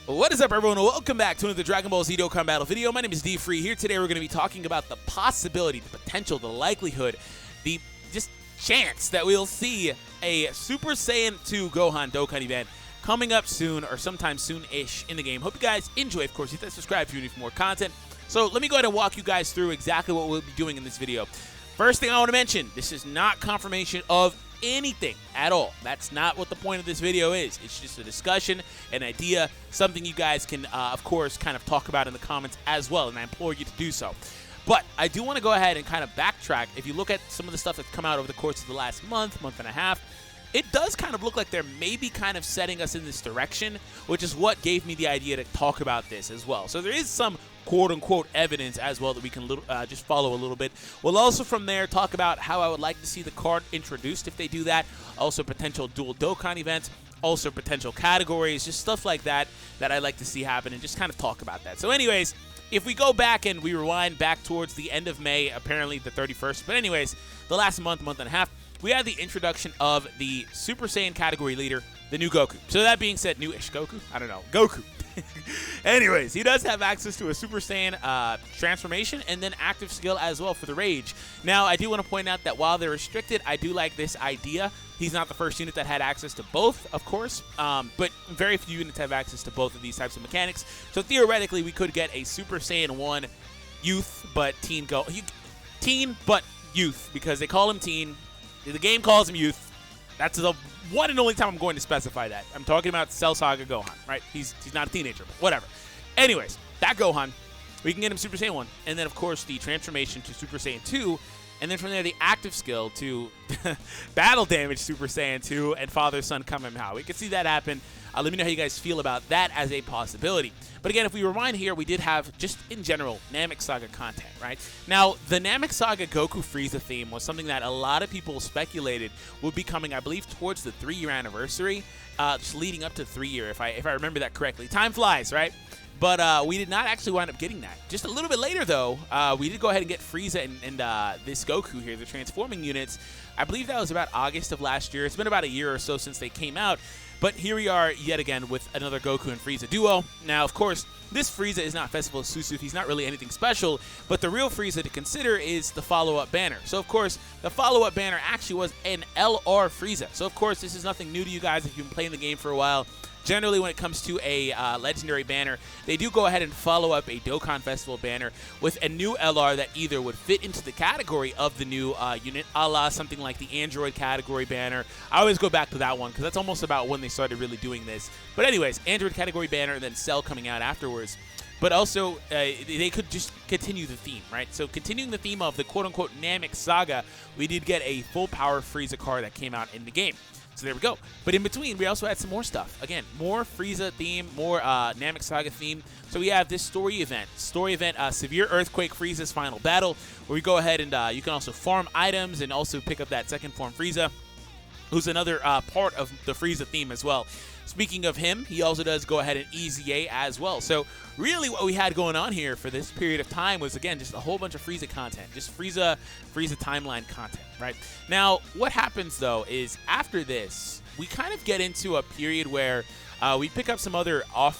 What is up, everyone? Welcome back to another Dragon Ball Z Dokkan battle video. My name is DFree. Here today we're going to be talking about the possibility, the potential, the likelihood, the just chance that we'll see a Super Saiyan 2 Gohan Dokkan event coming up soon or sometime soon-ish in the game. Hope you guys enjoy. Of course, hit that subscribe if you need more content. So let me go ahead and walk you guys through exactly what we'll be doing in this video. First thing I want to mention, this is not confirmation of anything at all. That's not what the point of this video is. It's just a discussion, an idea, something you guys can, of course, kind of talk about in the comments as well, and I implore you to do so. But I do want to go ahead and kind of backtrack. If you look at some of the stuff that's come out over the course of the last month and a half, it does kind of look like they're maybe kind of setting us in this direction, which is what gave me the idea to talk about this as well. So there is some quote-unquote evidence as well that we can just follow a little bit. We'll also from there talk about how I would like to see the card introduced if they do that, also potential dual Dokkan events, also potential categories, just stuff like that that I'd like to see happen and just kind of talk about that. So anyways, if we go back and we rewind back towards the end of May, apparently the 31st, but anyways, the last month and a half, we had the introduction of the Super Saiyan category leader, the new Goku. So that being said, new-ish Goku? I don't know. Goku. Anyways, he does have access to a Super Saiyan transformation and then active skill as well for the Rage. Now, I do want to point out that while they're restricted, I do like this idea. He's not the first unit that had access to both, of course, but very few units have access to both of these types of mechanics. So theoretically, we could get a Super Saiyan 1 youth, but teen but youth, because they call him teen. The game calls him youth. That's the one and only time I'm going to specify that. I'm talking about Cell Saga Gohan, right? He's not a teenager, but whatever. Anyways, that Gohan, we can get him Super Saiyan 1, and then, of course, the transformation to Super Saiyan 2, and then from there, the active skill to battle damage Super Saiyan 2 and Father-Son Kamehameha. We can see that happen. Let me know how you guys feel about that as a possibility. But again, if we rewind here, we did have, just in general, Namek Saga content, right? Now, the Namek Saga Goku Frieza theme was something that a lot of people speculated would be coming, I believe, towards the 3-year anniversary, just leading up to 3-year, if I remember that correctly. Time flies, right? But we did not actually wind up getting that. Just a little bit later, though, we did go ahead and get Frieza and this Goku here, the transforming units. I believe that was about August of last year. It's been about a year or so since they came out. But here we are yet again with another Goku and Frieza duo. Now, of course, this Frieza is not Festival exclusive. He's not really anything special. But the real Frieza to consider is the follow-up banner. So, of course, the follow-up banner actually was an LR Frieza. So, of course, this is nothing new to you guys if you've been playing the game for a while. Generally, when it comes to a legendary banner, they do go ahead and follow up a Dokkan Festival banner with a new LR that either would fit into the category of the new unit, a la something like the Android category banner. I always go back to that one because that's almost about when they started really doing this. But anyways, Android category banner and then Cell coming out afterwards. But also, they could just continue the theme, right? So continuing the theme of the quote-unquote Namek Saga, we did get a full-power Frieza card that came out in the game. So there we go. But in between, we also had some more stuff. Again, more Frieza theme, more Namek Saga theme. So we have this story event. Severe Earthquake Frieza's Final Battle, where we go ahead and you can also farm items and also pick up that second form Frieza, who's another part of the Frieza theme as well. Speaking of him, he also does go ahead and EZA as well. So really what we had going on here for this period of time was, again, just a whole bunch of Frieza content. Just Frieza timeline content, right? Now, what happens, though, is after this, we kind of get into a period where we pick up some other I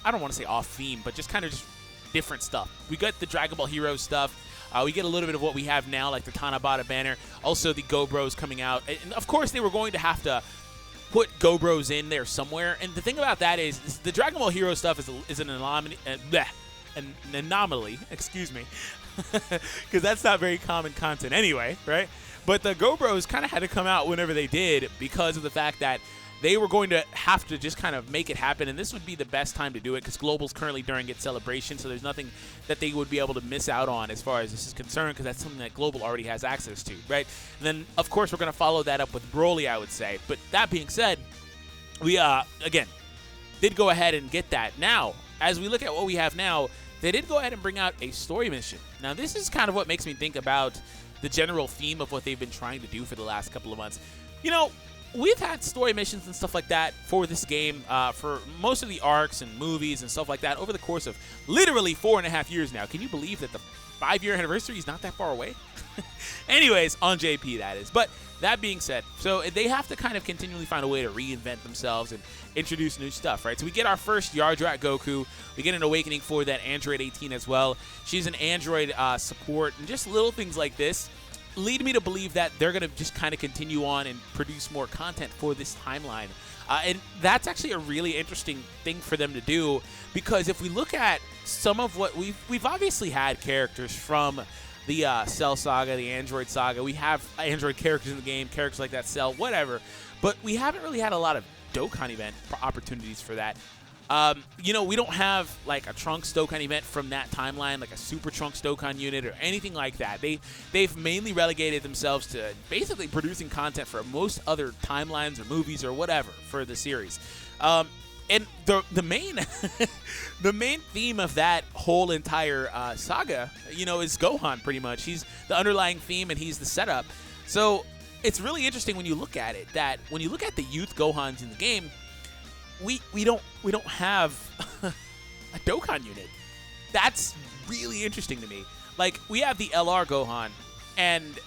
don't want to say off-theme, but just kind of just different stuff. We got the Dragon Ball Heroes stuff. We get a little bit of what we have now, like the Tanabata banner. Also, the Go Bros coming out. And, of course, they were going to have to put Go Bros in there somewhere. And the thing about that is the Dragon Ball Hero stuff is an anomaly, excuse me, because that's not very common content anyway, right? But the Go Bros kind of had to come out whenever they did because of the fact that they were going to have to just kind of make it happen, and this would be the best time to do it because Global's currently during its celebration, so there's nothing that they would be able to miss out on as far as this is concerned because that's something that Global already has access to, right? And then, of course, we're going to follow that up with Broly, I would say. But that being said, we, again, did go ahead and get that. Now, as we look at what we have now, they did go ahead and bring out a story mission. Now, this is kind of what makes me think about the general theme of what they've been trying to do for the last couple of months. You know, we've had story missions and stuff like that for this game, for most of the arcs and movies and stuff like that over the course of literally 4.5 years now. Can you believe that the 5-year anniversary is not that far away? Anyways, on JP that is. But that being said, so they have to kind of continually find a way to reinvent themselves and introduce new stuff, right? So we get our first Yardrat Goku. We get an awakening for that Android 18 as well. She's an Android support, and just little things like this lead me to believe that they're going to just kind of continue on and produce more content for this timeline. And that's actually a really interesting thing for them to do, because if we look at some of what we've obviously had characters from the Cell Saga, the Android Saga. We have Android characters in the game, characters like that, Cell, whatever. But we haven't really had a lot of Dokkan event opportunities for that. You know, we don't have like a Trunks Dokkan event from that timeline, like a Super Trunks Dokkan unit or anything like that. They've mainly relegated themselves to basically producing content for most other timelines or movies or whatever for the series. And the main the main theme of that whole entire saga, you know, is Gohan pretty much. He's the underlying theme and he's the setup. So it's really interesting when you look at it, that when you look at the youth Gohans in the game, we don't have a Dokkan unit. That's really interesting to me. Like, we have the LR Gohan, and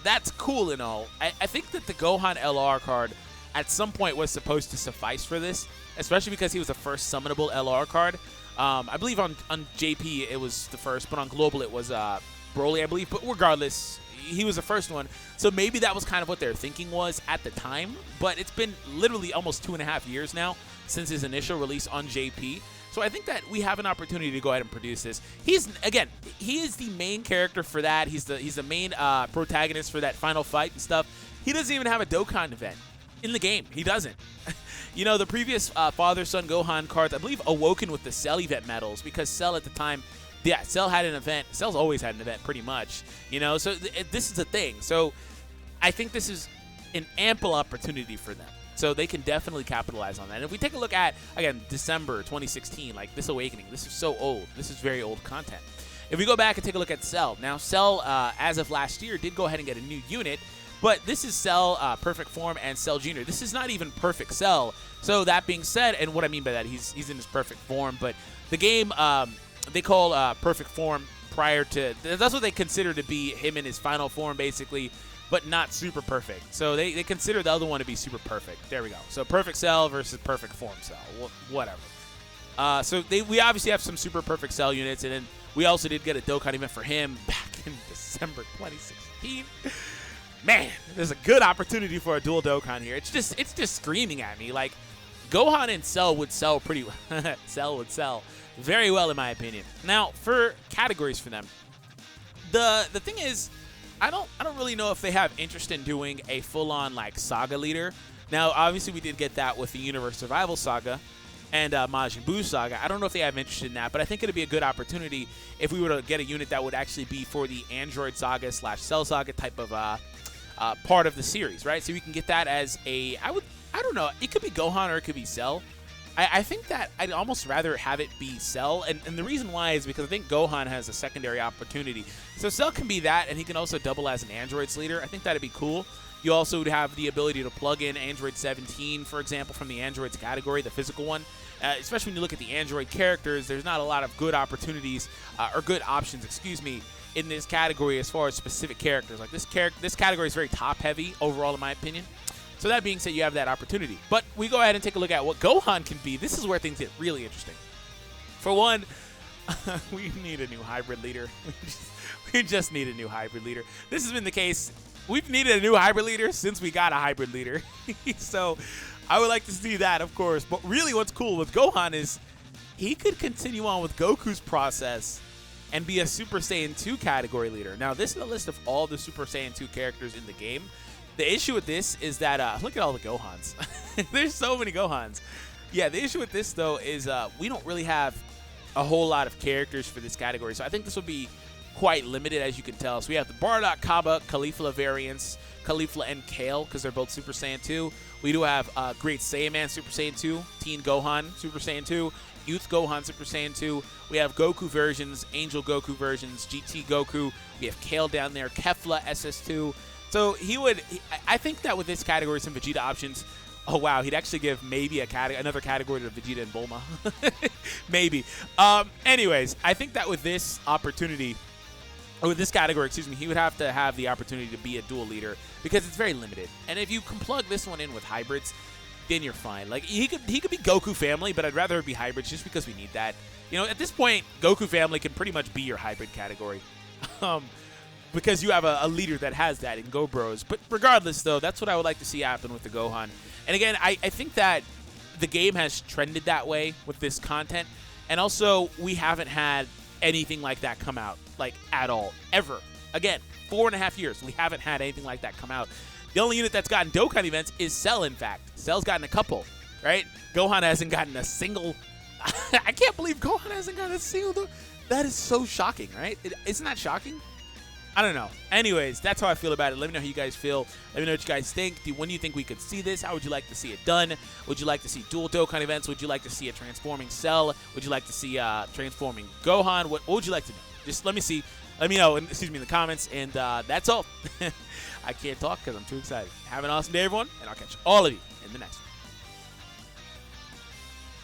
that's cool and all. I think that the Gohan LR card at some point was supposed to suffice for this, especially because he was the first summonable LR card. I believe on JP it was the first, but on Global it was Broly, I believe. But regardless, he was the first one. So maybe that was kind of what their thinking was at the time. But it's been literally almost 2.5 years now since his initial release on JP. So I think that we have an opportunity to go ahead and produce this. He is the main character for that. He's the main protagonist for that final fight and stuff. He doesn't even have a Dokkan event in the game. He doesn't. You know, the previous father-son Gohan cards, I believe, awoken with the Cell event medals, because Cell at the time, yeah, Cell had an event. Cell's always had an event, pretty much. You know, so this is a thing. So I think this is an ample opportunity for them. So they can definitely capitalize on that. And if we take a look at, again, December 2016, like this awakening, this is so old. This is very old content. If we go back and take a look at Cell, now Cell, as of last year, did go ahead and get a new unit. But this is Cell Perfect Form and Cell Jr. This is not even Perfect Cell. So that being said, and what I mean by that, he's in his perfect form. But the game, they call Perfect Form prior to, that's what they consider to be him in his final form, basically, but not super perfect. So they consider the other one to be super perfect. There we go. So Perfect Cell versus Perfect Form Cell, whatever. So we obviously have some super perfect Cell units, and then we also did get a Dokkan event for him back in December 2016. Man, there's a good opportunity for a dual Dokkan here. It's just screaming at me. Like, Gohan and Cell would sell pretty well. Cell would sell very well, in my opinion. Now, for categories for them, the thing is, I don't really know if they have interest in doing a full-on like saga leader. Now, obviously, we did get that with the Universe Survival Saga and Majin Buu Saga. I don't know if they have interest in that, but I think it'd be a good opportunity if we were to get a unit that would actually be for the Android Saga / Cell Saga type of part of the series, right? So we can get that as a, I don't know, it could be Gohan or it could be Cell. I think that I'd almost rather have it be Cell, and the reason why is because I think Gohan has a secondary opportunity. So Cell can be that, and he can also double as an Androids leader. I think that'd be cool. You also would have the ability to plug in Android 17, for example, from the Androids category, the physical one. Especially when you look at the Android characters, there's not a lot of good opportunities, or good options, excuse me, in this category as far as specific characters. Like this category is very top-heavy overall, in my opinion. So that being said, you have that opportunity. But we go ahead and take a look at what Gohan can be. This is where things get really interesting. For one, we need a new hybrid leader. We just need a new hybrid leader. This has been the case. We've needed a new hybrid leader since we got a hybrid leader. So I would like to see that, of course. But really what's cool with Gohan is he could continue on with Goku's process and be a Super Saiyan 2 category leader. Now, this is a list of all the Super Saiyan 2 characters in the game. The issue with this is that, look at all the Gohans. There's so many Gohans. Yeah, the issue with this, though, is we don't really have a whole lot of characters for this category. So I think this will be quite limited, as you can tell. So we have the Bardock, Kaba, Caulifla variants, Caulifla and Kale, because they're both Super Saiyan 2. We do have Great Saiyaman Super Saiyan 2, Teen Gohan Super Saiyan 2, Youth Gohan Super Saiyan 2. We have Goku versions, Angel Goku versions, GT Goku. We have Kale down there, Kefla SS2. So I think that with this category, some Vegeta options. Oh wow, he'd actually give maybe another category to Vegeta and Bulma, maybe. Anyways, I think that with this opportunity, or with this category, excuse me, he would have to have the opportunity to be a dual leader because it's very limited. And if you can plug this one in with hybrids, then you're fine. Like he could be Goku family, but I'd rather it be hybrids just because we need that. You know, at this point, Goku family can pretty much be your hybrid category. Because you have a leader that has that in Go Bros. But regardless, though, that's what I would like to see happen with the Gohan. And again, I think that the game has trended that way with this content. And also, we haven't had anything like that come out, like, at all, ever. Again, 4.5 years, we haven't had anything like that come out. The only unit that's gotten Dokkan events is Cell, in fact. Cell's gotten a couple, right? Gohan hasn't gotten a single. I can't believe Gohan hasn't gotten a single. That is so shocking, right? Isn't that shocking? I don't know. Anyways, that's how I feel about it. Let me know how you guys feel. Let me know what you guys think. When do you think we could see this? How would you like to see it done? Would you like to see dual Dokkan events? Would you like to see a transforming Cell? Would you like to see transforming Gohan? What would you like to know? Just let me see. Let me know, in the comments. And that's all. I can't talk because I'm too excited. Have an awesome day, everyone, and I'll catch all of you in the next one.